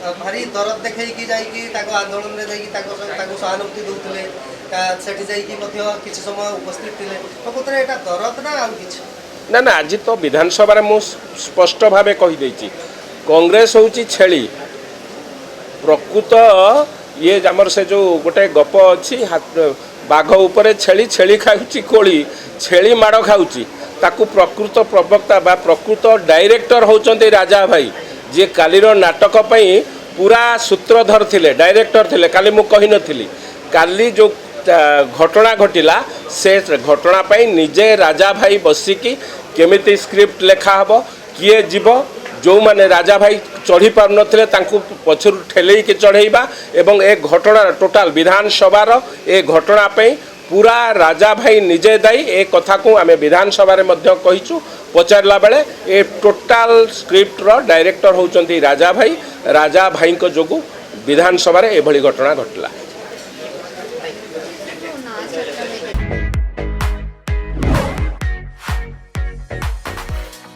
भारी दरद देखैकी जाइकी ताको आंदोलन रे जाइकी ताको सहानुभूति दउतले सेठी जाइकी मध्य किछि समय उपस्थित थिले प्रकृତରେ एटा दरद ना आउ किछि ना ना आज तो विधानसभा मु स्पष्ट भाव कहीदे कांग्रेस हूँ छेली प्रकृत ये आमर से जो गोटे गप अच्छी बाघ उपरे छेली छेली खाऊची कोली छेली माड़ खाऊची ताकू प्रकृत प्रवक्ता बा प्रकृत डायरेक्टर होचंती राजा भाई जे कालीर नाटक पई पूरा सूत्रधर थिले डायरेक्टर थिले काली मु कहि नथिली काली जो घटना घटिला से घटना पई निजे राजा भाई बसिकी केमिति स्क्रिप्ट लेखा हबो किए जीव जो माने राजा भाई चढ़ी पार नथिले तांकू पछरु ठेलेई के चढ़ेइबा एवं ए घटना टोटाल विधानसभार ए घटना पई पूरा राजा भाई निजे दायी ए कथा को आमे विधानसभा रे मध्य कहिचु पचारला बेले ए टोटाल स्क्रिप्ट रो डायरेक्टर होचंती राजा भाई को जोगु विधानसभा रे एभली घटना घटला।